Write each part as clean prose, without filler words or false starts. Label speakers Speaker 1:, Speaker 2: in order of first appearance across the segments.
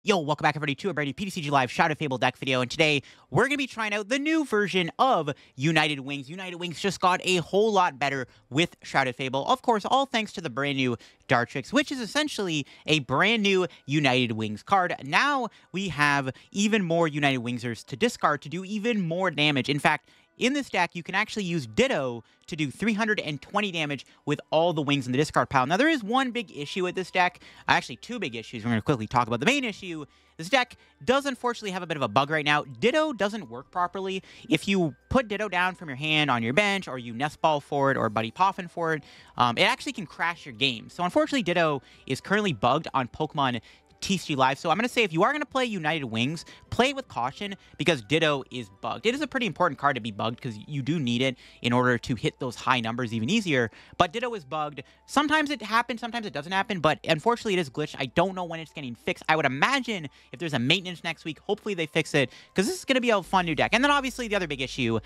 Speaker 1: Yo, welcome back everybody to a brand new PTCG Live Shrouded Fable deck video, and today we're going to be trying out the new version of United Wings. United Wings just got a whole lot better with Shrouded Fable, of course, all thanks to the brand new Dartrix, which is essentially a brand new United Wings card. Now we have even more United Wingsers to discard to do even more damage. In fact, in this deck, you can actually use Ditto to do 320 damage with all the wings in the discard pile. Now, there is one big issue with this deck. Actually, two big issues. We're going to quickly talk about the main issue. This deck does unfortunately have a bit of a bug right now. Ditto doesn't work properly. If you put Ditto down from your hand on your bench, or you Nest Ball for it, or Buddy Poffin for it, it actually can crash your game. So, unfortunately, Ditto is currently bugged on Pokemon TCG Live. So I'm going to say if you are going to play United Wings, play it with caution because Ditto is bugged. It is a pretty important card to be bugged because you do need it in order to hit those high numbers even easier. But Ditto is bugged. Sometimes it happens, sometimes it doesn't happen, but unfortunately it is glitched. I don't know when it's getting fixed. I would imagine if there's a maintenance next week, hopefully they fix it because this is going to be a fun new deck. And then obviously the other big issue,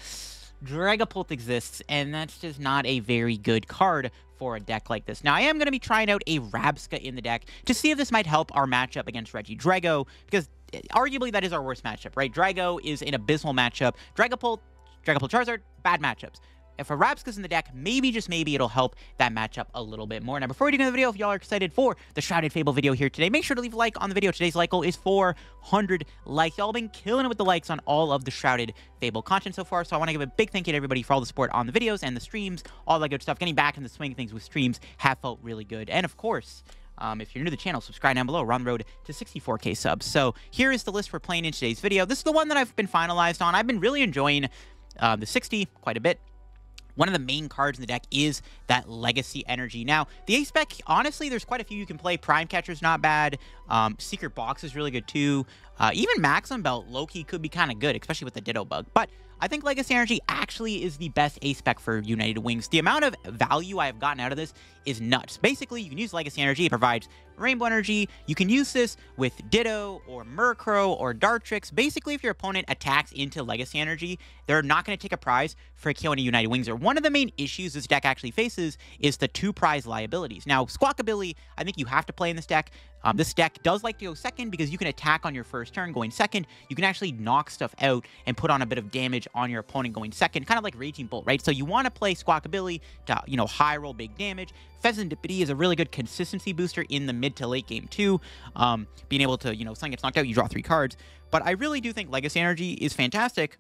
Speaker 1: Dragapult exists, and that's just not a very good card for a deck like this. Now, I am going to be trying out a Rabsca in the deck to see if this might help our matchup against Regidrago, because arguably that is our worst matchup, right? Drago is an abysmal matchup. Dragapult, Charizard, bad matchups. If a Rabsca's in the deck, maybe, just maybe, it'll help that matchup a little bit more. Now, before we get into the video, if y'all are excited for the Shrouded Fable video here today, make sure to leave a like on the video. Today's like goal is 400 likes. Y'all been killing it with the likes on all of the Shrouded Fable content so far, so I want to give a big thank you to everybody for all the support on the videos and the streams, all that good stuff. Getting back in the swing of things with streams have felt really good. And, of course, if you're new to the channel, subscribe down below. We're on the road to 64K subs. So here is the list we're playing in today's video. This is the one that I've been finalized on. I've been really enjoying the 60 quite a bit. One of the main cards in the deck is that Legacy Energy. Now, the ace spec, honestly, there's quite a few you can play. Prime Catcher's not bad. Secret Box is really good, too. Even Maximum Belt, low-key, could be kind of good, especially with the Ditto bug. But I think Legacy Energy actually is the best ace spec for United Wings. The amount of value I have gotten out of this is nuts. Basically, you can use Legacy Energy. It provides Rainbow Energy. You can use this with Ditto or Murkrow or Dartrix. Basically, if your opponent attacks into Legacy Energy, they're not going to take a prize for killing a United Wingser. One of the main issues this deck actually faces is the 2 prize liabilities. Now, Squawkabilly, I think you have to play in this deck. This deck does like to go second because you can attack on your first turn going second. You can actually knock stuff out and put on a bit of damage on your opponent going second, kind of like Raging Bolt, right? So you want to play Squawkabilly to, high roll big damage. Fezandipiti is a really good consistency booster in the mid to late game too. Being able to, something gets knocked out, you draw 3 cards. But I really do think Legacy Energy is fantastic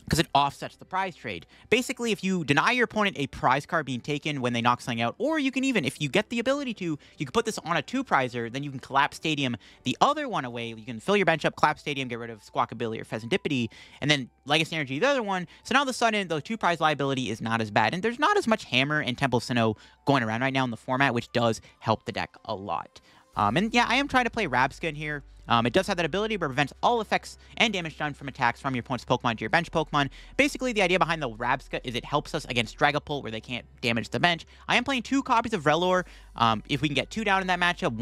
Speaker 1: because it offsets the prize trade. Basically, if you deny your opponent a prize card being taken when they knock something out, or you can even, if you get the ability to, you can put this on a 2-prizer, then you can Collapsed Stadium the other one away. You can fill your bench up, Collapsed Stadium, get rid of Squawkabilly or Fezandipiti, and then Legacy Energy the other one. So now all of a sudden, the 2-prize liability is not as bad. And there's not as much Hammer and Temple Sinnoh going around right now in the format, which does help the deck a lot. And yeah, I am trying to play Rabsca in here. It does have that ability where it prevents all effects and damage done from attacks from your opponent's Pokemon to your bench Pokemon. Basically, the idea behind the Rabsca is it helps us against Dragapult where they can't damage the bench. I am playing 2 copies of Rellor. If we can get 2 down in that matchup,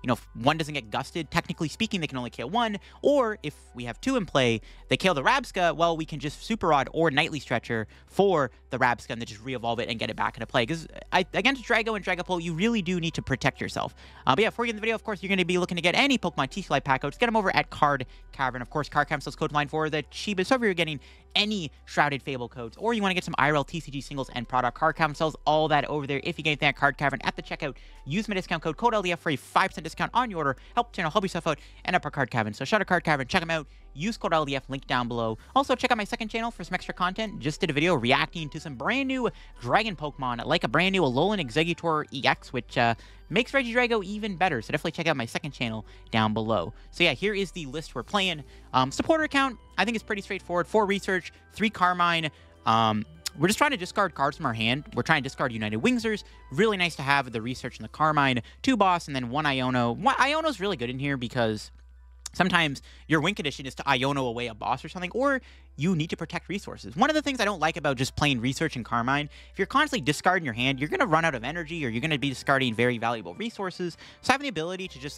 Speaker 1: if one doesn't get gusted, technically speaking, they can only kill 1. Or if we have 2 in play, they kill the Rabsca, well, we can just Super Rod or Night Stretcher for the Rabsca and then just re-evolve it and get it back into play. Because against Drago and Dragapult, you really do need to protect yourself. But yeah, before we get in the video, of course, you're going to be looking to get any Pokemon TCG Live pack codes. Get them over at Card Cavern. Of course, Card Cavern sells code line for the cheapest. So if you're getting any Shrouded Fable codes, or you want to get some IRL TCG singles and product, Card Cavern sells all that over there. If you get anything at Card Cavern at the checkout, use my discount code LDF for a 5% discount on your order. Help the channel, help yourself out, and up our Card Cavern. So shout out Card Cavern, check them out. Use code LDF, link down below. Also, check out my second channel for some extra content. Just did a video reacting to some brand new Dragon Pokemon, like a brand new Alolan Exeggutor EX, which makes Regidrago even better. So definitely check out my second channel down below. So yeah, here is the list we're playing. Supporter account, I think it's pretty straightforward. 4 research, 3 Carmine. We're just trying to discard cards from our hand. We're trying to discard United Wingsers. Really nice to have the research and the Carmine, 2 boss, and then 1 Iono. Iono's really good in here because sometimes your win condition is to Iono away a boss or something, or you need to protect resources. One of the things I don't like about just playing Research and Carmine, if you're constantly discarding your hand, you're going to run out of energy, or you're going to be discarding very valuable resources. So having the ability to just,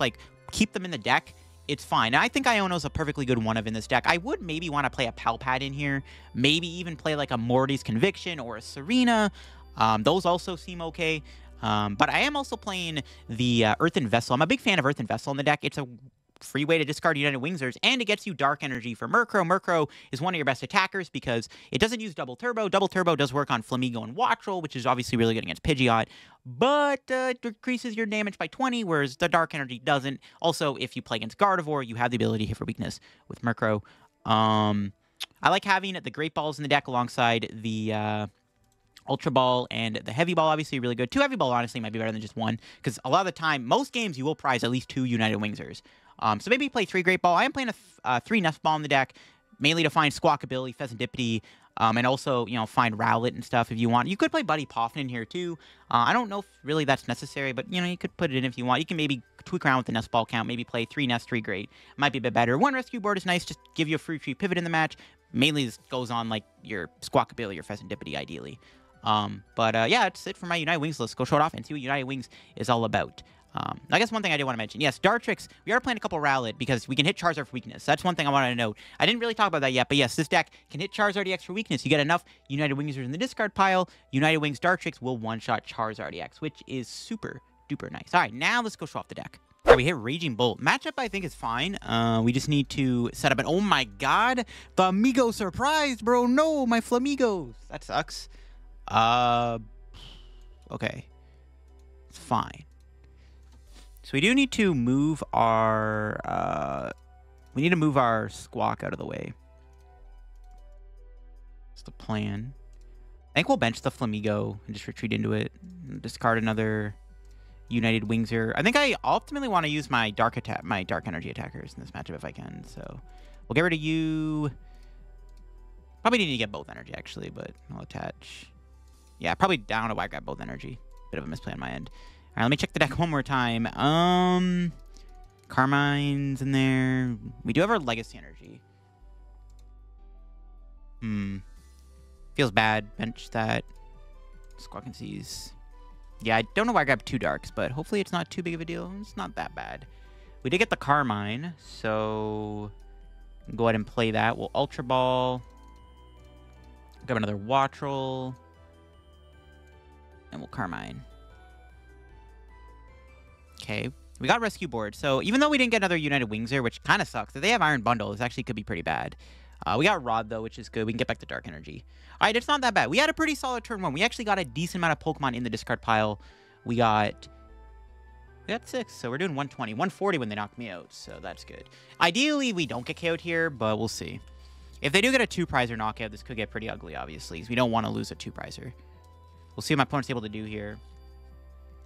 Speaker 1: keep them in the deck, it's fine. And I think Iono's a perfectly good one-of in this deck. I would maybe want to play a Palpad in here, maybe even play, a Morty's Conviction or a Serena. Those also seem okay. But I am also playing the Earthen Vessel. I'm a big fan of Earthen Vessel in the deck. It's a free way to discard United Wingzers, and it gets you Dark Energy for Murkrow. Murkrow is one of your best attackers because it doesn't use Double Turbo. Double Turbo does work on Flamigo and Wattrel, which is obviously really good against Pidgeot, but decreases your damage by 20, whereas the Dark Energy doesn't. Also, if you play against Gardevoir, you have the ability to hit for weakness with Murkrow. I like having the Great Balls in the deck alongside the Ultra Ball and the Heavy Ball, obviously really good. 2 Heavy Ball, honestly, might be better than just 1, because a lot of the time, most games, you will prize at least 2 United Wingzers. So maybe play 3 Great Ball. I am playing a 3 Nest Ball in the deck, mainly to find Squawkabilly, Fezandipiti, and also, find Rowlet and stuff if you want. You could play Buddy PAF in here, too. I don't know if really that's necessary, but, you could put it in if you want. You can maybe tweak around with the Nest Ball count, maybe play 3 Nest, 3 Great. Might be a bit better. 1 Rescue Board is nice, just give you a free pivot in the match. Mainly this goes on, like, your Squawkabilly or Fezandipiti, ideally. Yeah, that's it for my United Wings. Let's go show it off and see what United Wings is all about. I guess one thing I did want to mention, yes, Dartrix, we are playing a couple Rowlet because we can hit Charizard for weakness. That's one thing I wanted to note. I didn't really talk about that yet, but yes, this deck can hit Charizard EX for weakness. You get enough United Wingzers in the discard pile, United Wings Dartrix will one-shot Charizard EX, which is super duper nice. All right, now let's go show off the deck. All right, we hit Raging Bolt. Matchup, I think, is fine. We just need to set up an... Oh, my God. Flamigo surprise, bro. No, my Flamigos. That sucks. Okay. It's fine. So we do need to move our... we need to move our Squawk out of the way. That's the plan. I think we'll bench the Flamigo and just retreat into it. Discard another... United Wingzer. I think I ultimately want to use my Dark Energy attackers in this matchup if I can. So we'll get rid of you. Probably need to get both energy actually, but I'll attach. Yeah, probably down to why I grab both energy. Bit of a misplay on my end. All right, let me check the deck one more time. Carmine's in there. We do have our Legacy Energy. Feels bad. Bench that. Squawk and Seize. Yeah, I don't know why I grabbed 2 Darks, but hopefully it's not too big of a deal. It's not that bad. We did get the Carmine, so go ahead and play that. We'll Ultra Ball. Grab another Wattrel. And we'll Carmine. Okay, we got Rescue Board. So even though we didn't get another United Wingzer, which kind of sucks, if they have Iron Bundle, this actually could be pretty bad. We got Rod, though, which is good. We can get back to Dark Energy. All right, it's not that bad. We had a pretty solid turn 1. We actually got a decent amount of Pokemon in the discard pile. We got 6, so we're doing 120. 140 when they knocked me out, so that's good. Ideally, we don't get KO'd here, but we'll see. If they do get a 2-prizer knockout, this could get pretty ugly, obviously, because we don't want to lose a 2-prizer. We'll see what my opponent's able to do here.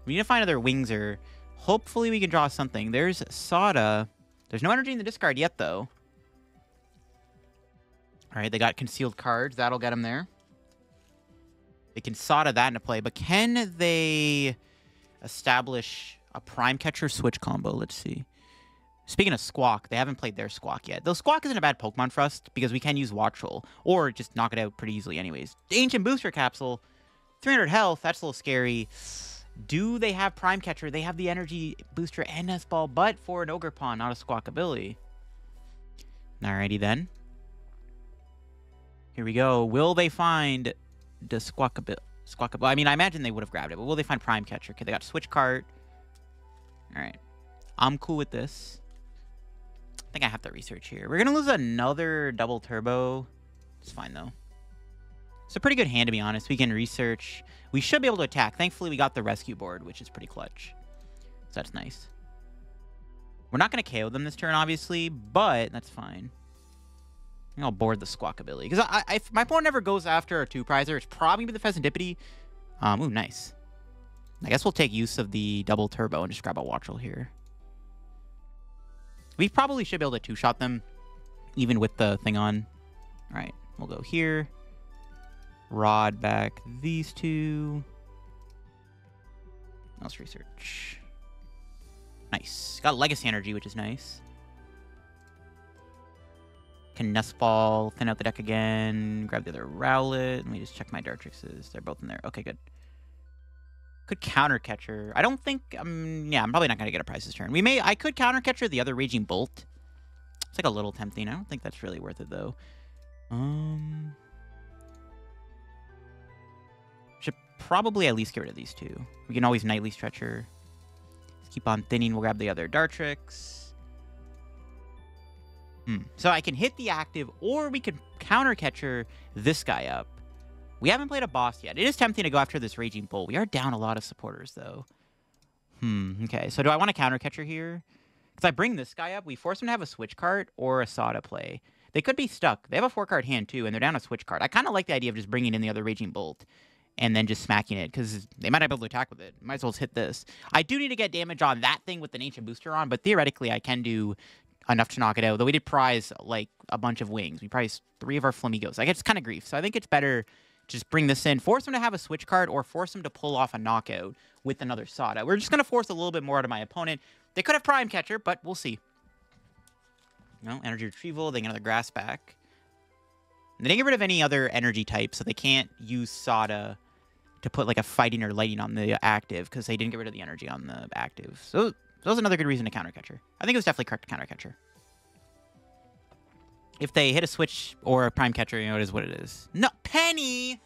Speaker 1: We need to find another Wingzer. Hopefully, we can draw something. There's Sada. There's no energy in the discard yet, though. All right, they got concealed cards. That'll get them there. They can Sada that into play, but can they establish a Prime Catcher switch combo? Let's see. Speaking of Squawk, they haven't played their Squawk yet. Though Squawk isn't a bad Pokemon for us because we can use Wattrel or just knock it out pretty easily anyways. Ancient Booster Capsule, 300 health. That's a little scary. Do they have Prime Catcher? They have the Energy Booster and Nest Ball, but for an Ogerpon, not a Squawkabilly. Alrighty then. Here we go. Will they find the Squawkabilly? I mean, I imagine they would have grabbed it, but will they find Prime Catcher? Okay, they got Switch Cart. All right. I'm cool with this. I think I have to research here. We're going to lose another Double Turbo. It's fine, though. It's a pretty good hand, to be honest. We can research. We should be able to attack. Thankfully, we got the Rescue Board, which is pretty clutch. So that's nice. We're not going to KO them this turn, obviously, but that's fine. I think I'll board the Squawkabilly. Because if my opponent ever goes after a 2-prizer, it's probably going to be the Fezandipiti. Ooh, nice. I guess we'll take use of the Double Turbo and just grab a Wattrel here. We probably should be able to 2-shot them, even with the thing on. All right, we'll go here. Rod back these 2. Let's research. Nice. Got Legacy Energy, which is nice. Can Nest Ball, thin out the deck again, grab the other Rowlet. Let me just check my Dartrixes. They're both in there. Okay, good. Could Counter Catcher. I don't think, yeah, I'm probably not going to get a prize this turn. I could Counter Catcher the other Raging Bolt. It's like a little tempting. I don't think that's really worth it, though. Should probably at least get rid of these 2. We can always Night Stretcher. Let's keep on thinning. We'll grab the other Dartrix. So I can hit the active, or we could counter catcher this guy up. We haven't played a boss yet. It is tempting to go after this Raging Bolt. We are down a lot of supporters, though. Okay. So do I want a counter catcher here? Because I bring this guy up, we force them to have a switch card or a Sada play. They could be stuck. They have a 4-card hand, too, and they're down a switch card. I kind of like the idea of just bringing in the other Raging Bolt and then just smacking it, because they might not be able to attack with it. Might as well just hit this. I do need to get damage on that thing with an Ancient Booster on, but theoretically I can do enough to knock it out. Though we did prize, like, a bunch of wings. We prized 3 of our Flamigos. Like, it's kind of grief. So I think it's better just bring this in, force them to have a switch card, or force them to pull off a knockout with another Sada. We're just going to force a little bit more out of my opponent. They could have Prime Catcher, but we'll see. No, Energy Retrieval. They get another Grass back. They didn't get rid of any other energy type, so they can't use Sada to put, like, a Fighting or Lighting on the active, because they didn't get rid of the energy on the active. So that was another good reason to counter catcher. I think it was definitely correct to counter catcher. If they hit a switch or a prime catcher, you know, it is what it is. No, Penny!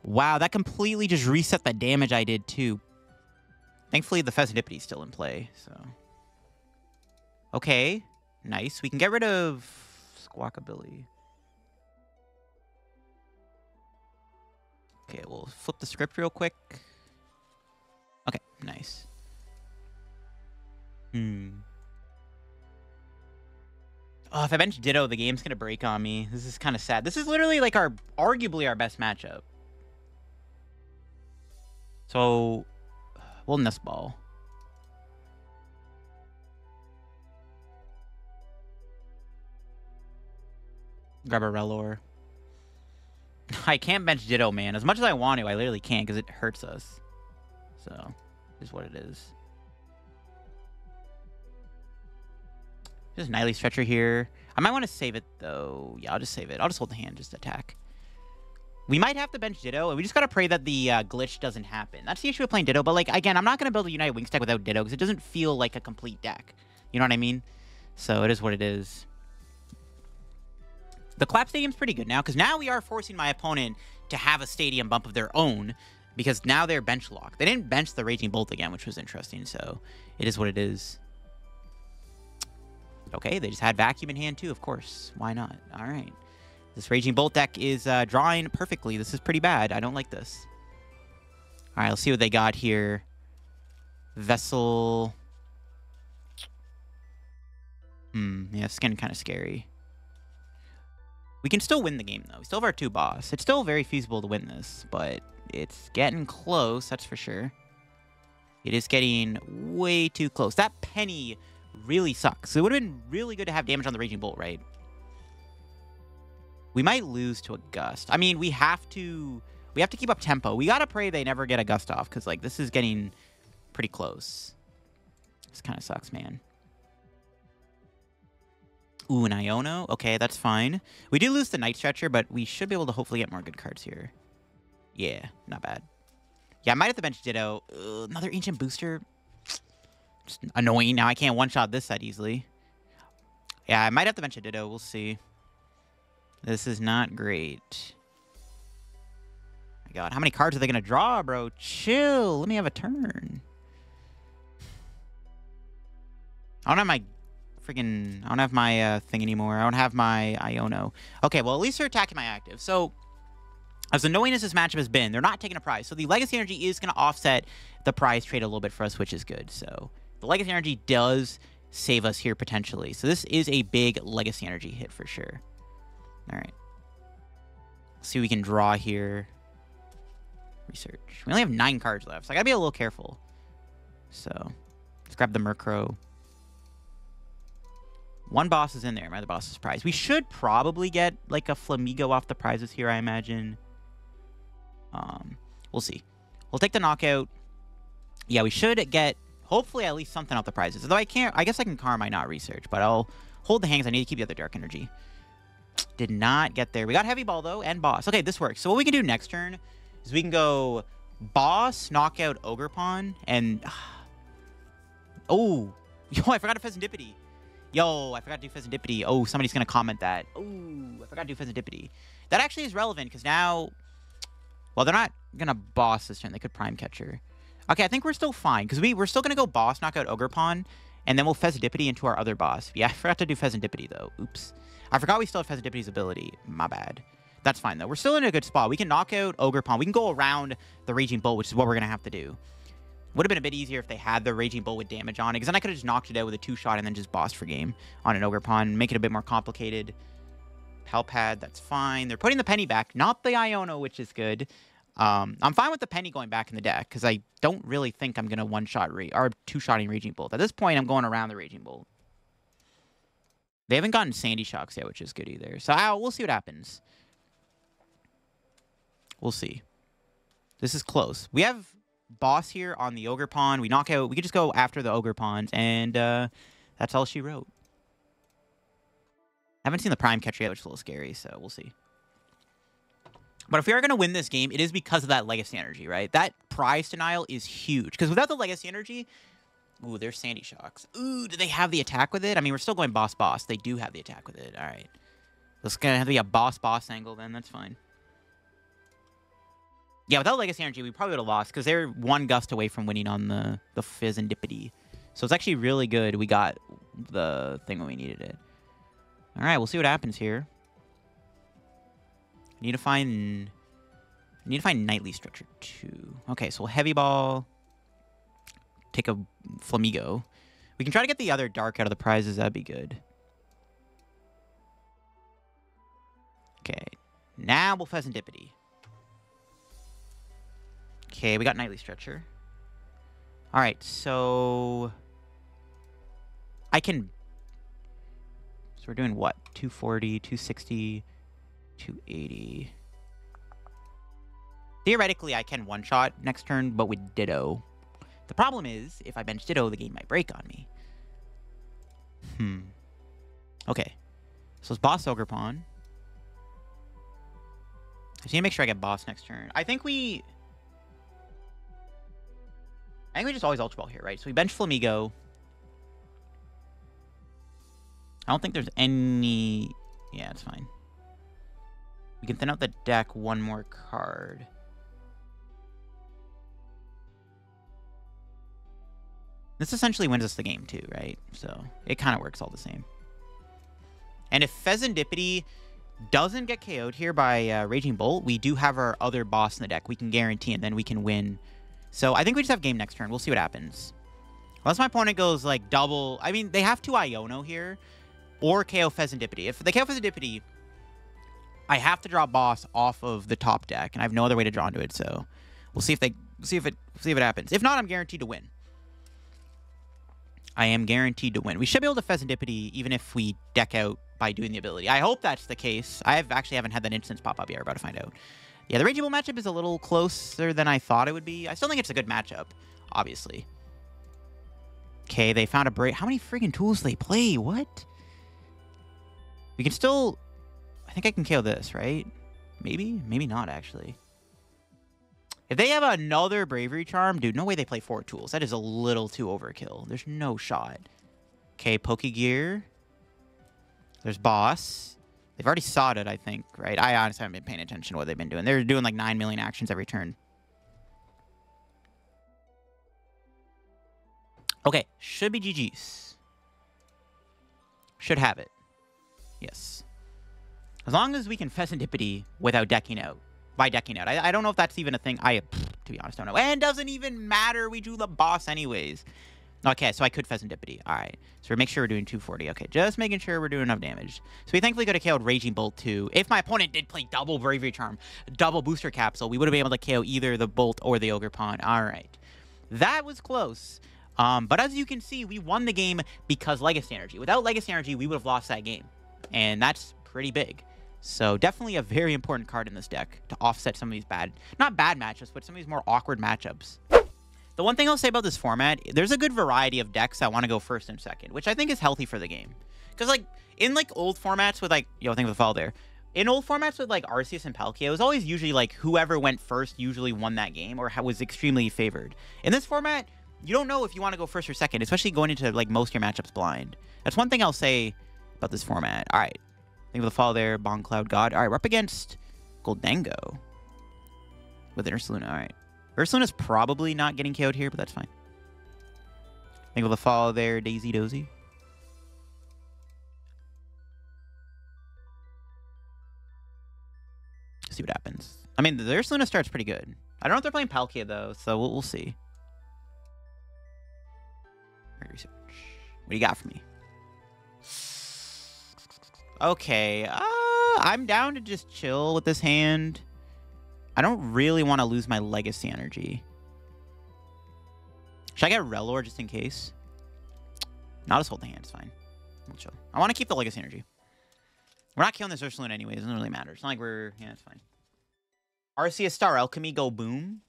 Speaker 1: Wow, that completely just reset the damage I did, too. Thankfully, the Fezandipiti is still in play, so. Okay, nice. We can get rid of Squawkabilly. Okay, we'll flip the script real quick. Okay, nice. Oh, if I bench Ditto, the game's gonna break on me. This is kind of sad. This is literally like arguably our best matchup. So, we'll Nest Ball. Grab a Rellor. I can't bench Ditto, man. As much as I want to, I literally can't because it hurts us. So, is what it is. Just Night Stretcher here. I might want to save it, though. Yeah, I'll just save it. I'll just hold the hand, just attack. We might have to bench Ditto, and we just got to pray that the glitch doesn't happen. That's the issue with playing Ditto, but, like, again, I'm not going to build a United Wings deck without Ditto, because it doesn't feel like a complete deck. You know what I mean? So, it is what it is. The Collapsed Stadium's pretty good now, because now we are forcing my opponent to have a Stadium bump of their own, because now they're bench locked. They didn't bench the Raging Bolt again, which was interesting, so it is what it is. Okay, they just had Vacuum in hand too, of course. Why not? All right. This Raging Bolt deck is drawing perfectly. This is pretty bad. I don't like this. All right, let's see what they got here. Vessel. Yeah, it's getting kind of scary. We can still win the game, though. We still have our 2 boss. It's still very feasible to win this, but it's getting close, that's for sure. It is getting way too close. That Penny really sucks. It would have been really good to have damage on the Raging Bolt, right? We might lose to a Gust. I mean, we have to keep up tempo. We gotta pray they never get a Gust off, because, like, this is getting pretty close. This kind of sucks, man. Ooh, an Iono. Okay, that's fine. We do lose the Night Stretcher, but we should be able to hopefully get more good cards here. Yeah, not bad. Yeah, I might have to bench Ditto. Another Ancient Booster. Just annoying. Now I can't one-shot this that easily. Yeah, I might have to bench a Ditto. We'll see. This is not great. My God, how many cards are they going to draw, bro? Chill. Let me have a turn. I don't have my freaking... I don't have my thing anymore. I don't have my Iono. Okay, well, at least they're attacking my active. So, as annoying as this matchup has been, they're not taking a prize. So the Legacy Energy is going to offset the prize trade a little bit for us, which is good. So the Legacy Energy does save us here potentially. So this is a big Legacy Energy hit for sure. All right. Let's see what we can draw here. Research. We only have 9 cards left, so I got to be a little careful. So let's grab the Murkrow. 1 boss is in there. My other boss is prize. We should probably get like a Flamigo off the prizes here, I imagine. We'll see. We'll take the knockout. Yeah, we should get hopefully at least something off the prizes. Although I guess I can Carmine not research, but I'll hold the hands. I need to keep the other Dark Energy. Did not get there. We got Heavy Ball though and boss. Okay, this works. So what we can do next turn is we can go boss, knockout, Ogerpon, and oh, yo, I forgot to Fezandipiti. Yo, I forgot to do Fezandipiti. Oh, somebody's going to comment that. Oh, I forgot to do Fezandipiti. That actually is relevant because now... Well, they're not going to boss this turn. They could Prime Catcher. Okay, I think we're still fine because we're still going to go boss, knock out Ogerpon, And then we'll Fezandipiti into our other boss. Yeah, I forgot to do Fezandipiti, though. Oops. I forgot we still have Fezandipiti's ability. My bad. That's fine, though. We're still in a good spot. We can knock out Ogerpon. We can go around the Raging Bull, which is what we're going to have to do. Would have been a bit easier if they had the Raging Bull with damage on it, because then I could have just knocked it out with a 2-shot and then just bossed for game on an Ogerpon, make it a bit more complicated. Palpad, that's fine. They're putting the Penny back, not the Iono, which is good. I'm fine with the Penny going back in the deck, because I don't really think I'm going to one-shot or 2-shotting Raging Bolt. At this point, I'm going around the Raging Bolt. They haven't gotten Sandy Shocks yet, which is good either. So we'll see what happens. We'll see. This is close. We have boss here on the Ogerpon. We knock out. We could just go after the Ogerpons, and that's all she wrote. I haven't seen the Prime Catcher yet, which is a little scary, so we'll see. But if we are going to win this game, it is because of that Legacy Energy, right? That prize denial is huge. Because without the Legacy Energy... Ooh, there's Sandy Shocks. Ooh, do they have the attack with it? I mean, we're still going boss-boss. They do have the attack with it. All right. It's going to have to be a boss-boss angle then. That's fine. Yeah, without Legacy Energy, we probably would have lost. Because they're one gust away from winning on the Fezandipiti. So it's actually really good we got the thing when we needed it. All right, we'll see what happens here. I need to find Nightly Stretcher 2. Okay, so we'll Heavy Ball. Take a Flamigo. We can try to get the other Dark out of the prizes. That'd be good. Okay. Now we'll Fezandipiti. Okay, we got Nightly Stretcher. Alright, so... I can... So we're doing what? 240, 260, 280... Theoretically, I can one-shot next turn, but with Ditto. The problem is, if I bench Ditto, the game might break on me. Okay. So it's Boss Ogerpon. I just need to make sure I get Boss next turn. I think we just always Ultra Ball here, right? So we bench Flamigo. I don't think there's any... Yeah, it's fine. We can thin out the deck one more card. This essentially wins us the game too, right? So it kind of works all the same. And if Fezandipiti doesn't get KO'd here by Raging Bolt, we do have our other boss in the deck. We can guarantee, and then we can win. So I think we just have game next turn. We'll see what happens. Unless my opponent goes like double... I mean, they have 2 Iono here, or KO Fezandipiti. If they KO Fezandipiti, I have to draw boss off of the top deck, and I have no other way to draw into it. So we'll see if it happens. If not, I'm guaranteed to win. I am guaranteed to win. We should be able to Fezandipiti even if we deck out by doing the ability. I hope that's the case. I actually haven't had that instance pop up yet. We're about to find out. Yeah, the Raging Bull matchup is a little closer than I thought it would be. I still think it's a good matchup, obviously. Okay, they found a break. How many freaking tools do they play? What? We can still... I think I can KO this, right? Maybe? Maybe not, actually. If they have another Bravery Charm, dude, no way they play 4 tools. That is a little too overkill. There's no shot. Okay, Pokegear. There's Boss. They've already sawed it, I think, right? I honestly haven't been paying attention to what they've been doing. They're doing like 9 million actions every turn. Okay, should be GG's. Should have it. Yes. As long as we can Fezandipiti without decking out. By decking out. I don't know if that's even a thing. To be honest, don't know. And it doesn't even matter. We drew the boss anyways. Okay, so I could Fezandipiti. All right. So make sure we're doing 240. Okay, just making sure we're doing enough damage. So we thankfully could have KO'd Raging Bolt too. If my opponent did play double Bravery Charm, double Booster Capsule, we would have been able to KO either the Bolt or the Ogerpon. All right. That was close. But as you can see, we won the game because Legacy Energy. Without Legacy Energy, we would have lost that game. And that's pretty big. So definitely a very important card in this deck to offset some of these not bad matchups, but some of these more awkward matchups. The one thing I'll say about this format, there's a good variety of decks that want to go first and second, which I think is healthy for the game. Because like in like old formats with like, thank you for the follow there. In old formats with like Arceus and Palkia, it was always usually like whoever went first usually won that game or was extremely favored. In this format, you don't know if you want to go first or second, especially going into like most of your matchups blind. That's one thing I'll say about this format. All right. Thank you for the follow there, Bon Cloud God. All right, we're up against Goldango with Ursaluna. All right. Ursaluna's probably not getting KO'd here, but that's fine. Think of the follow there, Daisy Dozy. See what happens. I mean, their Luna start's pretty good. I don't know if they're playing Palkia, though, so we'll see. Research. What do you got for me? Okay, I'm down to just chill with this hand. I don't really want to lose my Legacy Energy. Should I get Rellor just in case? Not just hold the hand, it's fine. We'll chill. I want to keep the Legacy Energy. We're not killing this Ursaluna anyway. It doesn't really matter. It's not like we're... Yeah, it's fine. Arceus Star Alchemy go boom.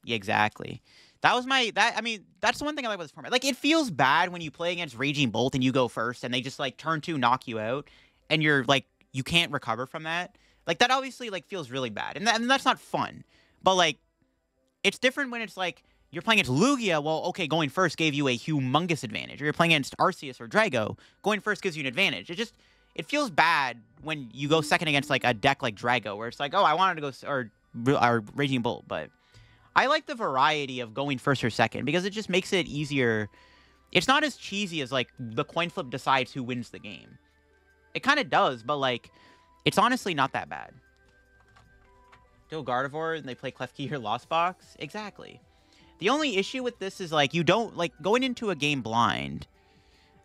Speaker 1: Yeah, exactly. That was my... I mean, that's the one thing I like about this format. Like, it feels bad when you play against Raging Bolt and you go first and they just, like, turn 2 knock you out. And you're, like, you can't recover from that. Like, that obviously, like, feels really bad. And that's not fun. But, like, it's different when it's, like... You're playing against Lugia, well, okay, going first gave you a humongous advantage. Or you're playing against Arceus or Drago, going first gives you an advantage. It feels bad when you go second against, like, a deck like Drago, where it's like, oh, I wanted to go, or Raging Bolt, but I like the variety of going first or second, because it just makes it easier. It's not as cheesy as, like, the coin flip decides who wins the game. It kind of does, but, like, it's honestly not that bad. Still Gardevoir, and they play Klefki or Lost Box? Exactly. The only issue with this is, like, you don't, like, going into a game blind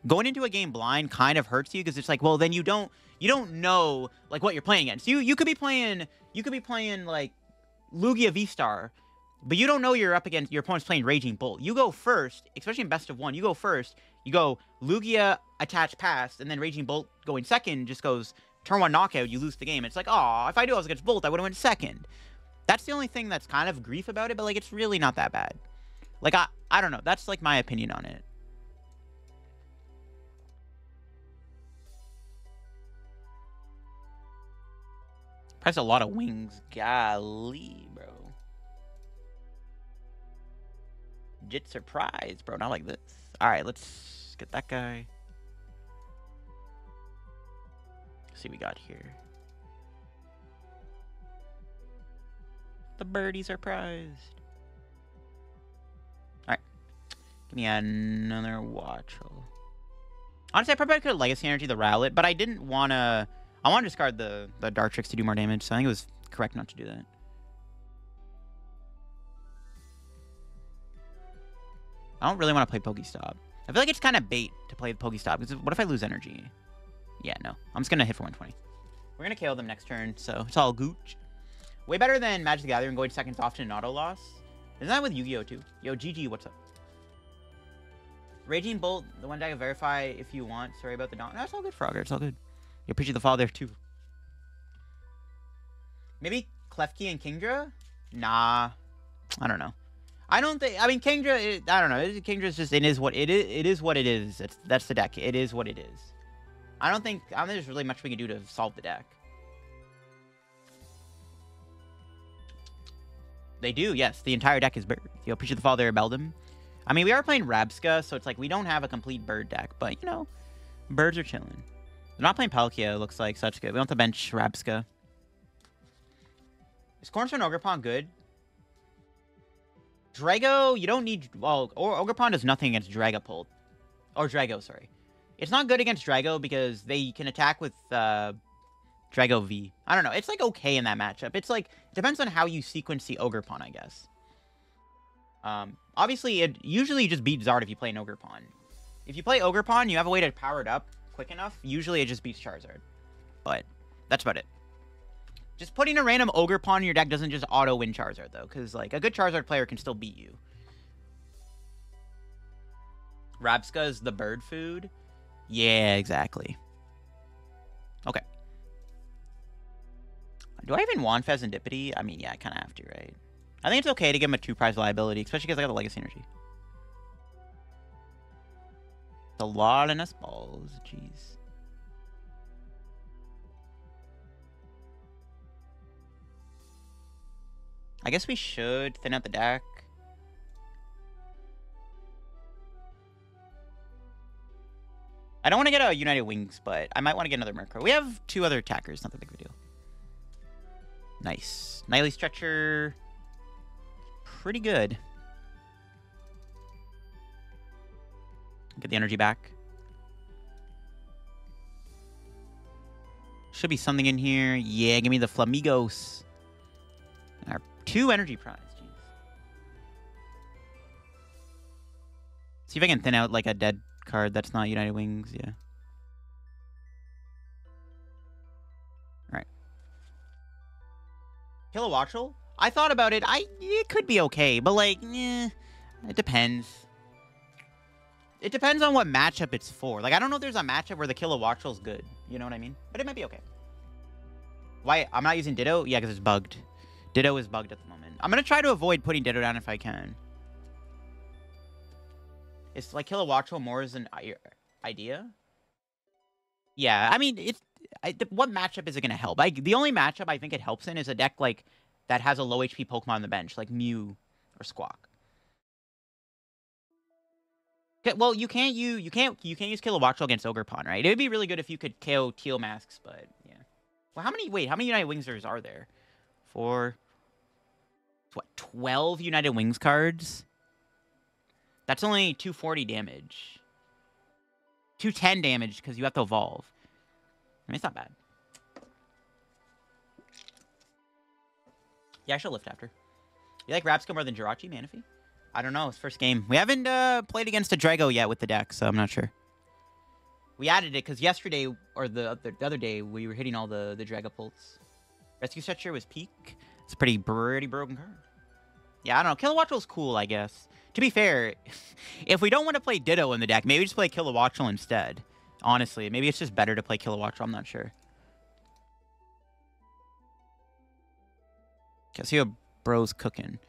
Speaker 1: kind of hurts you, because it's like, well, then you don't know, like, what you're playing against. You could be playing, like, Lugia V-Star, but you don't know you're up against, your opponent's playing Raging Bolt. You go first, especially in best of one, you go first, you go Lugia, attach, pass, and then Raging Bolt going second just goes turn 1 knockout, you lose the game. It's like, oh, if I was against Bolt, I would have went second. That's the only thing that's kind of grief about it, but, like, it's really not that bad. Like, I don't know. That's, like, my opinion on it. Press a lot of wings. Golly, bro. Jit surprise, bro. Not like this. All right, let's get that guy. Let's see what we got here. The birdies are prized. Alright. Give me another Wattrel. Honestly, I probably could have Legacy Energy the Rowlet, but I didn't want to... I want to discard the Dartrix to do more damage, so I think it was correct not to do that. I don't really want to play Pokestop. I feel like it's kind of bait to play the Pokestop, because what if I lose energy? Yeah, no. I'm just going to hit for 120. We're going to KO them next turn, so it's all gooch. Way better than Magic the Gathering going seconds often in auto loss. Isn't that with Yu-Gi-Oh too? Yo, GG, what's up? Raging Bolt, the one deck I verify if you want. Sorry about the don. No, it's all good, Frogger. It's all good. You appreciate the fall there too. Maybe Klefki and Kingdra? Nah. I don't know. I don't think... I mean, Kingdra... I don't know. Kingdra's just... It is what it is. It is what it is. That's the deck. It is what it is. I don't think there's really much we can do to solve the deck. They do, yes. The entire deck is bird. You appreciate the fall there, Beldum. I mean, we are playing Rabsca, so it's like we don't have a complete bird deck, but, you know, birds are chilling. They're not playing Palkia, it looks like, so that's good. We don't have to bench Rabsca. Is Cornerstone Ogerpon good? Drago, you don't need... Well, Ogerpon does nothing against Dragapult. Or Drago, sorry. It's not good against Drago because they can attack with... Drago V. I don't know. It's, like, okay in that matchup. It's, like, it depends on how you sequence the Ogerpon, I guess. Obviously, it usually just beats Zard if you play an Ogerpon. If you play Ogerpon, you have a way to power it up quick enough. Usually, it just beats Charizard. But that's about it. Just putting a random Ogerpon in your deck doesn't just auto-win Charizard, though. Because, like, a good Charizard player can still beat you. Rabsca is the bird food? Yeah, exactly. Okay. Do I even want Fezandipiti? I mean, yeah, I kind of have to, right? I think it's okay to give him a 2-prize liability, especially because I got the Legacy Energy. It's a lot of Nest Balls. Jeez. I guess we should thin out the deck. I don't want to get a United Wings, but I might want to get another Murkrow. We have 2 other attackers. Not that big of a deal. Nice. Night Stretcher. Pretty good. Get the energy back. Should be something in here. Yeah, give me the Flamigos. Our 2 energy prize. Jeez. See if I can thin out like a dead card that's not United Wings. Yeah. Alright. Kill a Wattrel? I thought about it. It could be okay, but like, it depends. It depends on what matchup it's for. Like, I don't know if there's a matchup where the Kill a Wattrel is good. You know what I mean? But it might be okay. Why? I'm not using Ditto? Yeah, because it's bugged. Ditto is bugged at the moment. I'm going to try to avoid putting Ditto down if I can. It's like Kill a Wattrel more as an idea. Yeah, I mean, what matchup is it going to help? Like, the only matchup I think it helps in is a deck like that has a low HP Pokemon on the bench, like Mew or Squawk. Okay, well, you can't use Kill a Wattrel against Ogerpon, right? It would be really good if you could KO Teal Masks, but yeah. Well, how many United Wingsters are there? What, 12 United Wings cards? That's only 240 damage. 210 damage because you have to evolve. I mean, it's not bad. Yeah, I should lift after. You like Rabsca more than Jirachi, Manaphy? I don't know. It's first game. We haven't played against a Drago yet with the deck, so I'm not sure. We added it because yesterday, or the other day, we were hitting all the Dragapults. Rescue Stretcher was peak. It's a pretty broken card. Yeah, I don't know. Kill a Wattrel's cool, I guess. To be fair, if we don't want to play Ditto in the deck, maybe just play Kill a Wattrel instead. Honestly, maybe it's just better to play Kill a Wattrel. I'm not sure. Okay, see what bro's cooking.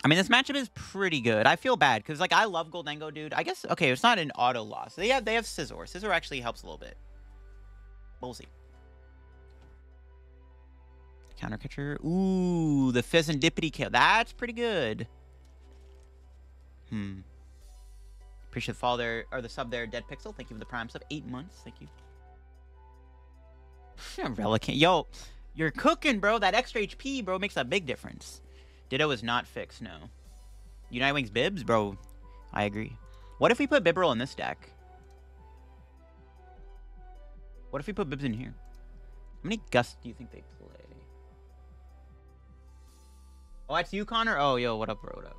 Speaker 1: I mean, this matchup is pretty good. I feel bad because, like, I love Goldengo, dude. I guess, okay, it's not an auto loss. They have Scizor. Scizor actually helps a little bit. But we'll see. Counter catcher. Ooh, the Fezandipiti kill. That's pretty good. Appreciate the follow there, or the sub there, Dead Pixel. Thank you for the prime sub. 8 months. Thank you. Relic. Yo, you're cooking, bro. That extra HP, bro, makes a big difference. Ditto is not fixed, no. United Wings Bibs? Bro, I agree. What if we put Bibarel in this deck? What if we put Bibs in here? How many Gusts do you think they play? Oh, that's you, Connor? Oh, yo, what up, bro? What up?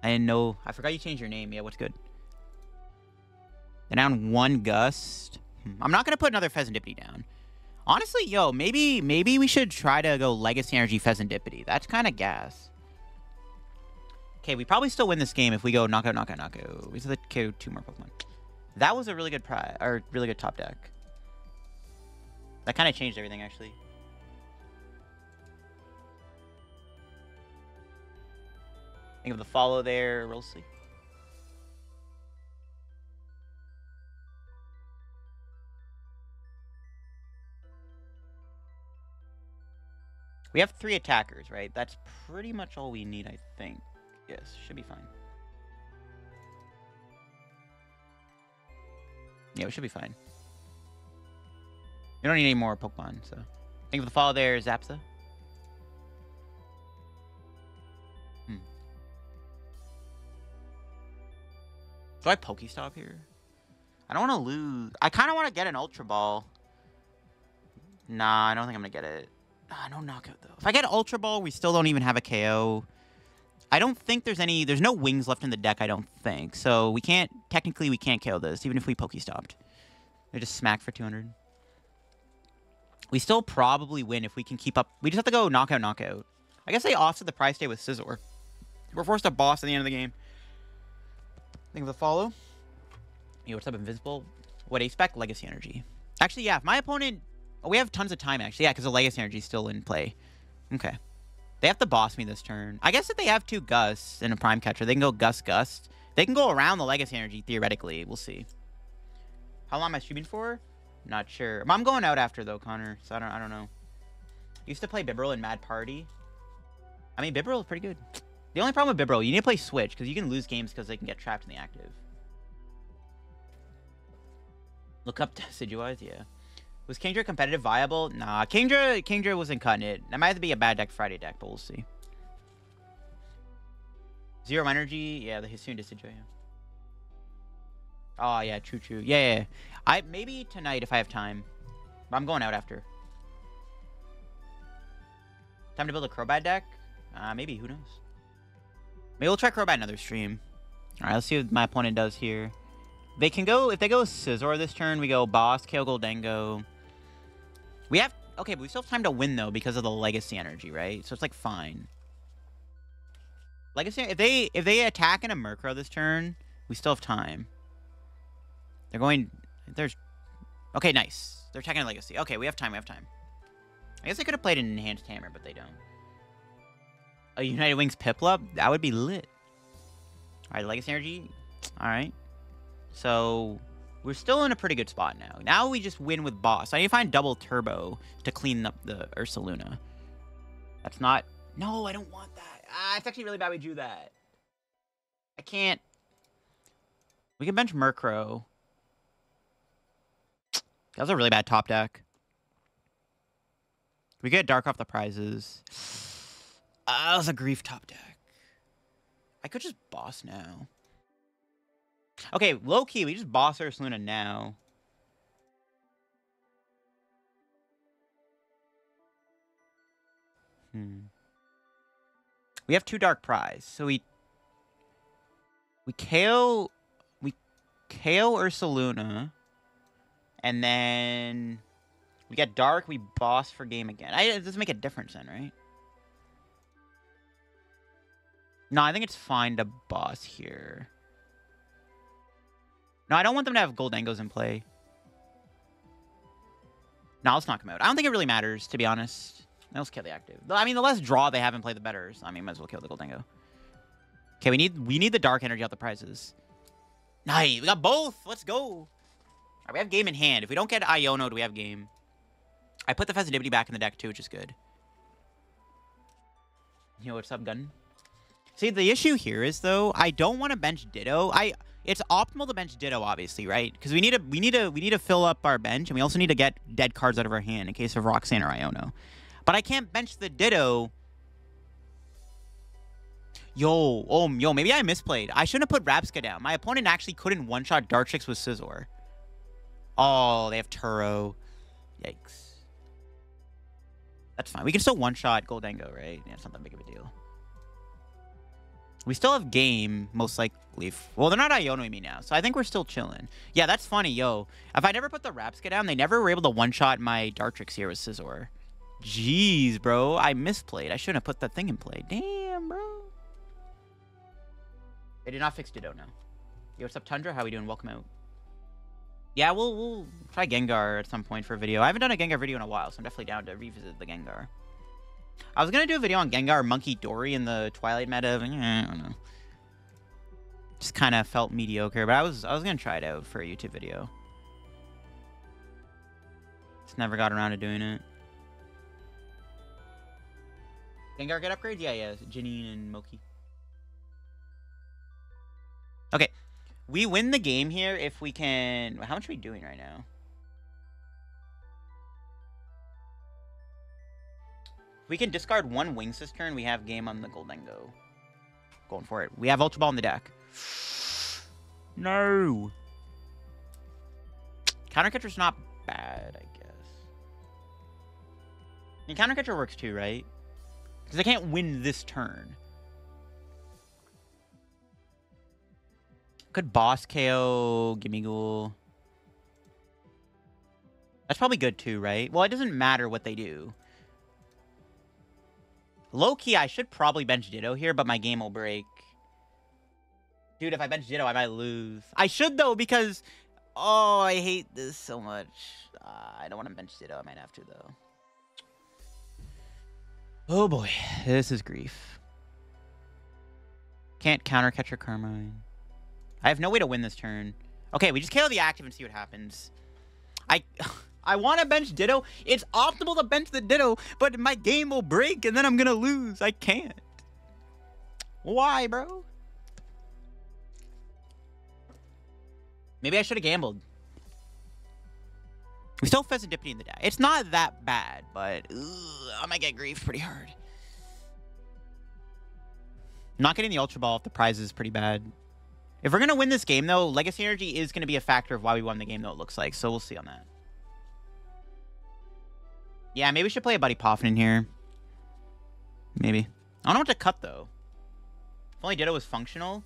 Speaker 1: I didn't know. I forgot you changed your name. Yeah, what's good? They're down 1 Gust. I'm not going to put another Fezandipiti down. Honestly, yo, maybe we should try to go Legacy Energy Fezandipiti. That's kind of gas. Okay, we probably still win this game if we go knockout, knockout, knockout. We still KO 2 more Pokemon. That was a really good really good top deck. That kind of changed everything, actually. Think of the follow there, we'll see. We have 3 attackers, right? That's pretty much all we need, I think. Yes, should be fine. Yeah, we should be fine. We don't need any more Pokemon, so. Think of the follow there, Zapsa. Do I Pokestop here? I don't want to lose. I kind of want to get an Ultra Ball. Nah, I don't think I'm going to get it. No knockout, though. If I get Ultra Ball, we still don't even have a KO. I don't think there's no wings left in the deck, I don't think. So we can't, technically we can't KO this, even if we Pokestopped. They just smack for 200. We still probably win if we can keep up. We just have to go knockout, knockout. I guess they offset the price tag with Scizor. We're forced to boss at the end of the game. Think of the follow. Yo, what's up, Invisible? What, A-Spec? Legacy Energy. Actually, yeah, if my opponent... Oh, we have tons of time, actually. Yeah, because the Legacy Energy is still in play. Okay. They have to boss me this turn. I guess if they have 2 Gusts and a Prime Catcher, they can go Gust. They can go around the Legacy Energy, theoretically. We'll see. How long am I streaming for? Not sure. I'm going out after, though, Connor. So I don't know. Used to play Bibarel in Mad Party. I mean, Bibarel is pretty good. The only problem with Bibarel, you need to play Switch, because you can lose games because they can get trapped in the active. Look up Decidueyes, yeah. Was Kingdra competitive viable? Nah, Kingdra wasn't cutting it. That might have to be a bad deck Friday deck, but we'll see. Zero energy, yeah, the Hisuian Decidueye, yeah. Oh, yeah, true. Yeah. Maybe tonight if I have time. But I'm going out after. Time to build a Crobat deck? Maybe. Who knows? Maybe we'll try Crobat another stream. All right, let's see what my opponent does here. They can go... If they go Scizor this turn, we go Boss, KO Goldengo. We have... Okay, but we still have time to win, though, because of the Legacy Energy, right? So it's, like, fine. Legacy... If they attack in a Murkrow this turn, we still have time. They're going... There's... Okay, nice. They're attacking a Legacy. Okay, we have time. I guess they could have played an Enhanced Hammer, but they don't. A United Wings Piplup? That would be lit. Alright, Legacy Energy. Alright. So, we're still in a pretty good spot now. Now we just win with Boss. I need to find double Turbo to clean up the Ursaluna. That's not... No, I don't want that. It's actually really bad we do that. I can't... We can bench Murkrow. That was a really bad top deck. We get Dark off the prizes. That was a Grief top deck. I could just Boss now. Okay, low-key, we just Boss Ursaluna now. We have 2 Dark Prize, so we KO Ursaluna, and then we get Dark, we Boss for game again. It doesn't make a difference then, right? No, I think it's fine to Boss here. No, I don't want them to have Goldengos in play. No, let's knock them out. I don't think it really matters, to be honest. Let's kill the active. I mean, the less draw they have in play, the better. So, I mean, might as well kill the Goldengo. Okay, we need the Dark Energy out the prizes. Nice, we got both. Let's go. All right, we have game in hand. If we don't get Iono, do we have game? I put the Fezandipiti back in the deck too, which is good. Yo, what's up, Gun? See, the issue here is though, I don't want to bench Ditto. It's optimal to bench Ditto, obviously, right? Because we need to fill up our bench, and we also need to get dead cards out of our hand in case of Roxanne or Iono. But I can't bench the Ditto. Yo, maybe I misplayed. I shouldn't have put Rabsca down. My opponent actually couldn't one-shot Dartrix with Scizor. Oh, they have Turo. Yikes. That's fine. We can still one-shot Goldengo, right? Yeah, it's not that big of a deal. We still have game, most likely. Well, they're not Ionoing me now, so I think we're still chilling. Yeah, that's funny, yo. If I never put the Rabsca down, they never were able to one-shot my Dartrix here with Scizor. Jeez, bro. I misplayed. I shouldn't have put that thing in play. Damn, bro. They did not fix Ditto now. Yo, what's up, Tundra? How we doing? Welcome out. Yeah, we'll try Gengar at some point for a video. I haven't done a Gengar video in a while, so I'm definitely down to revisit the Gengar. I was going to do a video on Gengar Monkey Dory in the Twilight meta. I don't know. Just kind of felt mediocre, but I was going to try it out for a YouTube video. Just never got around to doing it. Gengar get upgrades? Yeah. Janine and Moki. Okay. We win the game here if we can... How much are we doing right now? If we can discard 1 Wings this turn, we have game on the Goldengo. Going for it. We have Ultra Ball in the deck. No! Countercatcher's not bad, I guess. I mean, Countercatcher works too, right? Because I can't win this turn. Could Boss KO Gimmighoul. That's probably good too, right? Well, it doesn't matter what they do. Low-key, I should probably bench Ditto here, but my game will break. Dude, if I bench Ditto, I might lose. I should, though, because... Oh, I hate this so much. I don't want to bench Ditto. I might have to, though. Oh, boy. This is grief. Can't counter-catcher Carmine. I have no way to win this turn. Okay, we just KO the active and see what happens. I want to bench Ditto. It's optimal to bench the Ditto, but my game will break and then I'm going to lose. I can't. Why, bro? Maybe I should have gambled. We still have Fezandipiti in the deck. It's not that bad, but I might get grief pretty hard. Not getting the Ultra Ball if the prize is pretty bad. If we're going to win this game, though, Legacy Energy is going to be a factor of why we won the game, though, it looks like. So we'll see on that. Yeah, maybe we should play a Buddy PAF in here. Maybe. I don't know what to cut, though. If only Ditto was functional.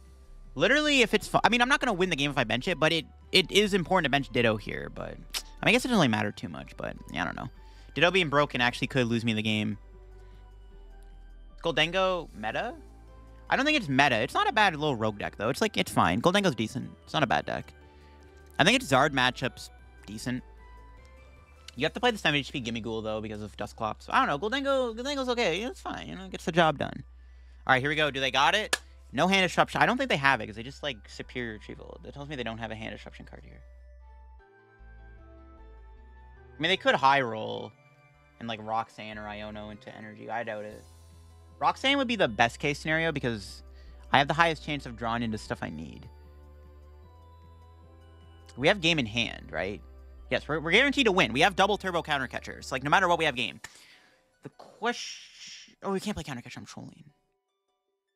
Speaker 1: Literally, if it's... I mean, I'm not going to win the game if I bench it, but it is important to bench Ditto here. But I mean, I guess it doesn't really matter too much, but yeah, I don't know. Ditto being broken actually could lose me the game. Goldengo meta? I don't think it's meta. It's not a bad little rogue deck, though. It's like, it's fine. Goldengo's decent. It's not a bad deck. I think its Zard matchup's decent. You have to play the 7 HP Gimme Ghoul, though, because of Dusclops. So, I don't know. Goldengo's okay. It's fine. You know, it gets the job done. All right, here we go. Do they got it? No hand disruption. I don't think they have it, because they just, like, superior retrieval. That tells me they don't have a hand disruption card here. I mean, they could high roll and, like, Roxanne or Iono into energy. I doubt it. Roxanne would be the best case scenario because I have the highest chance of drawing into stuff I need. We have game in hand, right? Yes, we're guaranteed to win. We have double turbo counter catchers. Like, no matter what, we have game. The question... Oh, we can't play counter catcher. I'm trolling.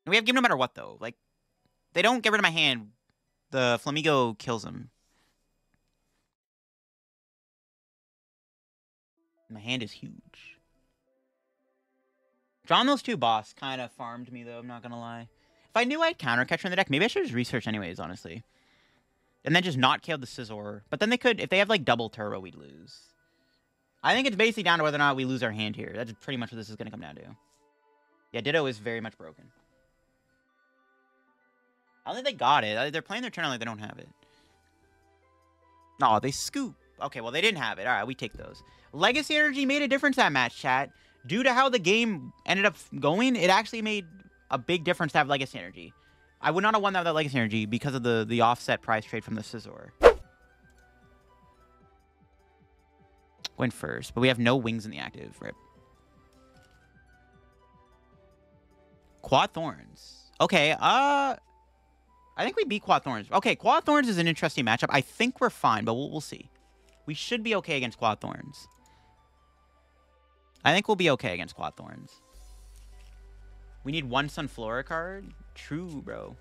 Speaker 1: We have game no matter what, though. Like, they don't get rid of my hand. The Flamigo kills him. My hand is huge. Drawing those two boss kind of farmed me, though. I'm not going to lie. If I knew I had counter catcher in the deck, maybe I should just research anyways, honestly. And then just not kill the Scizor. But then they could, if they have, like, double turbo, we'd lose. I think it's basically down to whether or not we lose our hand here. That's pretty much what this is going to come down to. Yeah, Ditto is very much broken. I don't think they got it. They're playing their turn like they don't have it. No, they scoop. Okay, well, they didn't have it. All right, we take those. Legacy Energy made a difference that match, chat. Due to how the game ended up going, it actually made a big difference to have Legacy Energy. I would not have won that without Legacy Energy because of the offset price trade from the Scizor. Went first, but we have no wings in the active. Rip. Quad Thorns. Okay, I think we beat Quad Thorns. Okay, Quad Thorns is an interesting matchup. I think we're fine, but we'll see. We should be okay against Quad Thorns. I think we'll be okay against Quad Thorns. We need one Sunflora card? True, bro.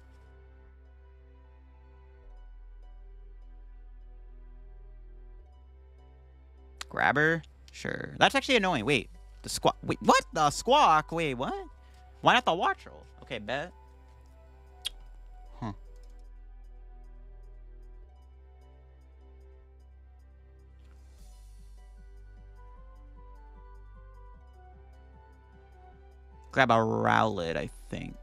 Speaker 1: Grabber? Sure. That's actually annoying. Wait. The Squawk. Wait, what? The Squawk? Wait, what? Why not the Wattrel? Okay, bet. Huh. Grab a Rowlet, I think.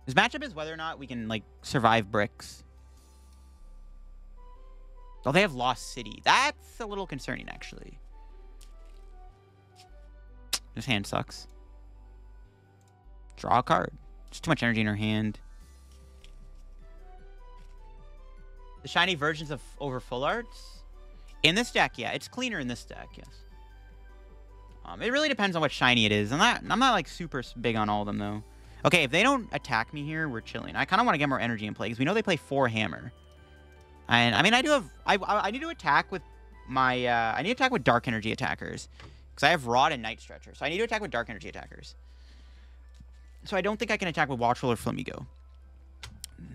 Speaker 1: This matchup is whether or not we can, like, survive bricks. Oh, they have Lost City. That's a little concerning, actually. This hand sucks. Draw a card. Just too much energy in her hand. The shiny versions of over full arts? In this deck, yeah. It's cleaner in this deck, yes. It really depends on what shiny it is. I'm not like super big on all of them though. Okay, if they don't attack me here, we're chilling. I kind of want to get more energy in play because we know they play 4 hammer. And I mean, I do have I need to attack with my I need to attack with dark energy attackers because I have Rod and Night Stretcher. So I need to attack with dark energy attackers. So I don't think I can attack with Wattrel or Flamigo.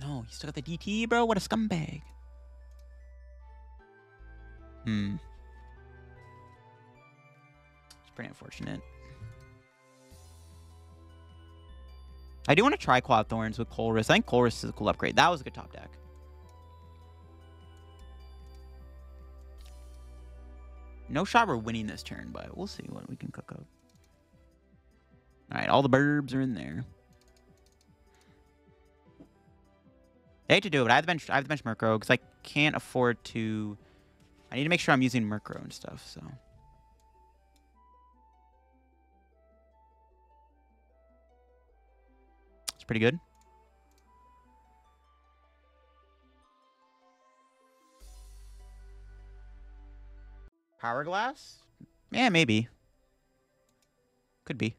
Speaker 1: No, you still got the DT, bro. What a scumbag. Pretty unfortunate. I do want to try Quad Thorns with Colress. I think Colress is a cool upgrade. That was a good top deck. No shot we're winning this turn, but we'll see what we can cook up. All right, all the burbs are in there. I hate to do it, but I have to bench Murkrow because I can't afford to... I need to make sure I'm using Murkrow and stuff, so... Pretty good. Power Glass? Yeah, maybe. Could be.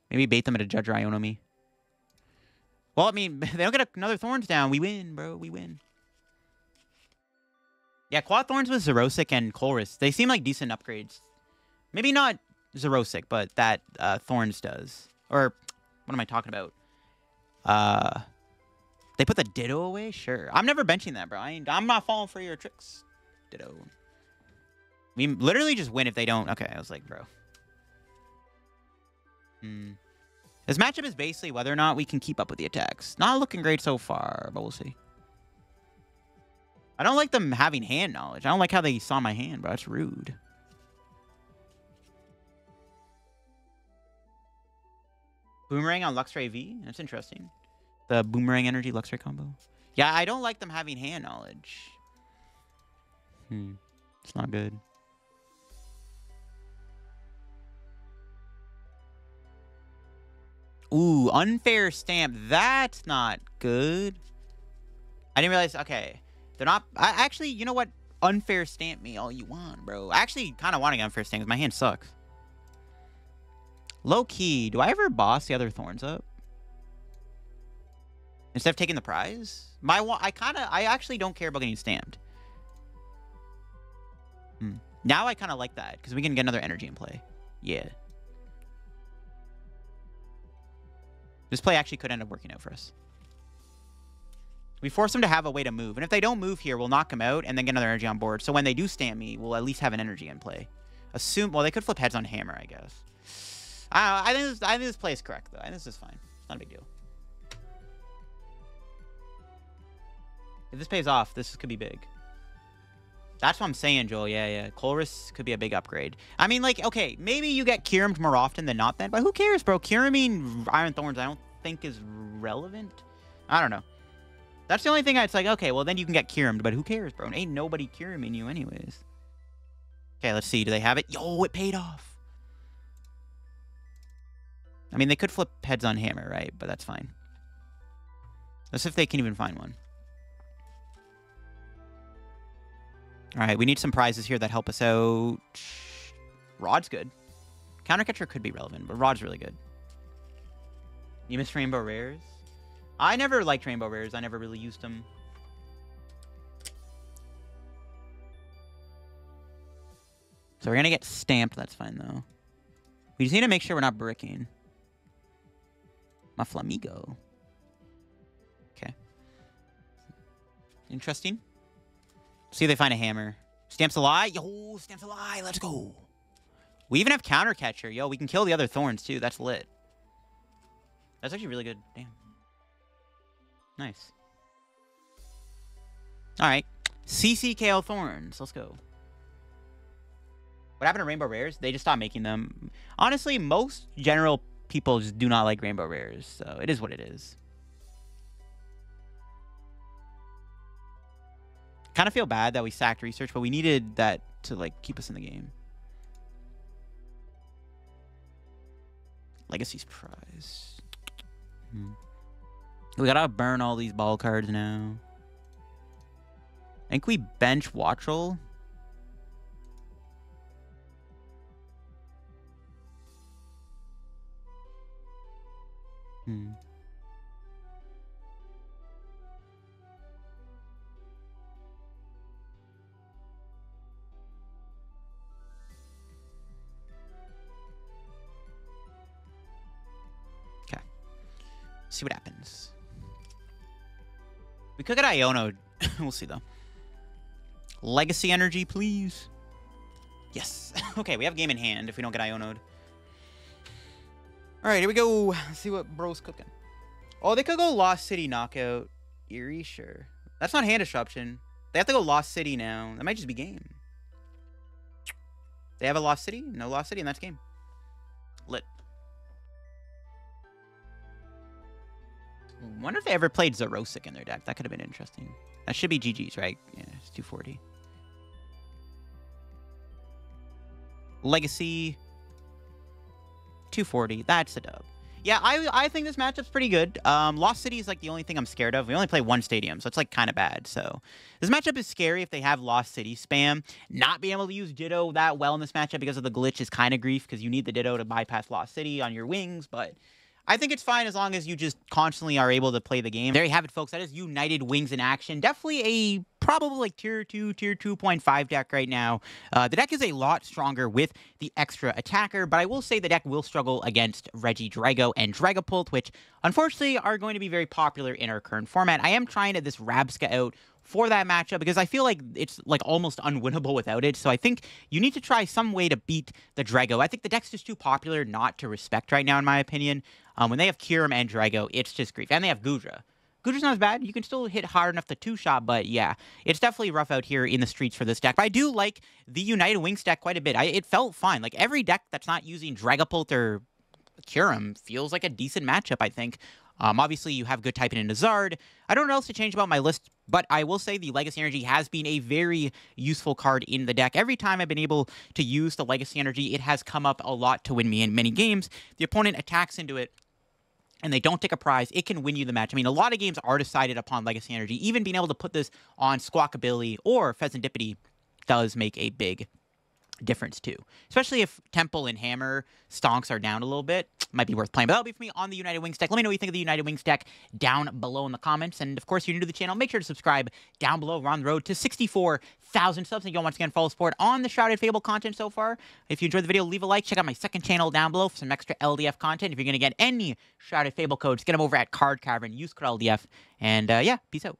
Speaker 1: Maybe bait them at a Judge or Iono me. Well, I mean, they don't get another Thorns down. We win, bro. We win. Yeah, Quad Thorns with Xerosic and Colress. They seem like decent upgrades. Maybe not Xerosic, but that Thorns does. Or What am I talking about? They put the Ditto away? Sure. I'm never benching that, bro. I'm not falling for your tricks. Ditto. We literally just win if they don't. Okay, I was like, bro. This matchup is basically whether or not we can keep up with the attacks. Not looking great so far, but we'll see. I don't like them having hand knowledge. I don't like how they saw my hand, bro. That's rude. Boomerang on Luxray V? That's interesting. The Boomerang Energy Luxray combo. Yeah, I don't like them having hand knowledge. It's not good. Ooh, unfair stamp. That's not good. I didn't realize. Okay. They're not. Actually, you know what? Unfair stamp me all you want, bro. I actually kind of want to get unfair stamp because my hand sucks. Low key. Do I ever boss the other thorns up? Instead of taking the prize? I actually don't care about getting stamped. Now I kind of like that because we can get another energy in play. Yeah. This play actually could end up working out for us. We force them to have a way to move. And if they don't move here, we'll knock them out and then get another energy on board. So when they do stamp me, we'll at least have an energy in play. Well, they could flip heads on hammer, I guess. I think this play is correct, though. I think this is fine. It's not a big deal. If this pays off, this could be big. That's what I'm saying, Joel. Yeah. Colress could be a big upgrade. I mean, like, okay, maybe you get Kyurem more often than not then, but who cares, bro? Kyureming Iron Thorns I don't think is relevant. I don't know. That's the only thing it's like, okay, well, then you can get Kyurem, but who cares, bro? Ain't nobody Kyureming you anyways. Okay, let's see. Do they have it? Yo, it paid off. I mean, they could flip heads on hammer, right? But that's fine. Let's see if they can even find one. All right, we need some prizes here that help us out. Rod's good. Countercatcher could be relevant, but Rod's really good. You missed Rainbow Rares? I never liked Rainbow Rares. I never really used them. So we're going to get stamped. That's fine, though. We just need to make sure we're not bricking. My Flamigo. Okay. Interesting. See if they find a hammer. Stamps a lie. Yo, stamps a lie. Let's go. We even have counter catcher. Yo, we can kill the other thorns too. That's lit. That's actually really good. Damn. Nice. All right. CCKL thorns. Let's go. What happened to Rainbow Rares? They just stopped making them. Honestly, most general people just do not like Rainbow Rares. So it is what it is. Kind of feel bad that we sacked research, but we needed that to like keep us in the game. Legacy's prize. We gotta burn all these ball cards now. I think we bench Wattrel. See what happens. We could get Iono. We'll see, though. Legacy Energy, please. Yes. Okay, we have game in hand if we don't get Iono'd. All right, here we go. Let's see what bro's cooking. Oh, they could go Lost City Knockout. Eerie, sure. That's not hand disruption. They have to go Lost City now. That might just be game. They have a Lost City? No Lost City, and that's game. Lit. I wonder if they ever played Zerosic in their deck. That could have been interesting. That should be GG's, right? Yeah, it's 240. Legacy. 240. That's a dub. Yeah, I think this matchup's pretty good. Lost City is like the only thing I'm scared of. We only play one stadium, so it's like kind of bad. So this matchup is scary if they have Lost City spam. Not being able to use Ditto that well in this matchup because of the glitch is kind of grief because you need the Ditto to bypass Lost City on your wings, but I think it's fine as long as you just constantly are able to play the game. There you have it, folks. That is United Wings in action. Definitely a probably like tier 2, tier 2.5 deck right now. The deck is a lot stronger with the extra attacker, but I will say the deck will struggle against Regidrago and Dragapult, which unfortunately are going to be very popular in our current format. I am trying to this Rabsca out for that matchup because I feel like it's like almost unwinnable without it. So I think you need to try some way to beat the Drago. I think the deck's just too popular not to respect right now, in my opinion. When they have Kyurem and Drago, it's just grief. And they have Gudra. Gudra's not as bad. You can still hit hard enough to two-shot, but yeah, it's definitely rough out here in the streets for this deck. But I do like the United Wings deck quite a bit. It felt fine. Like, every deck that's not using Dragapult or Kyurem feels like a decent matchup, I think. Obviously, you have good typing in Zard. I don't know what else to change about my list, but I will say the Legacy Energy has been a very useful card in the deck. Every time I've been able to use the Legacy Energy, it has come up a lot to win me in many games. The opponent attacks into it, and they don't take a prize, it can win you the match. I mean, a lot of games are decided upon Legacy Energy. Even being able to put this on Squawkabilly or Fezandipiti does make a big difference too. Especially if Temple and Hammer stonks are down a little bit. Might be worth playing. But that'll be for me on the United Wings deck. Let me know what you think of the United Wings deck down below in the comments. And of course, if you're new to the channel, make sure to subscribe down below. We're on the road to 64,000 subs. Thank you all once again for all the support on the Shrouded Fable content so far. If you enjoyed the video, leave a like. Check out my second channel down below for some extra LDF content. If you're going to get any Shrouded Fable codes, get them over at Card Cavern. Use code LDF. And yeah, peace out.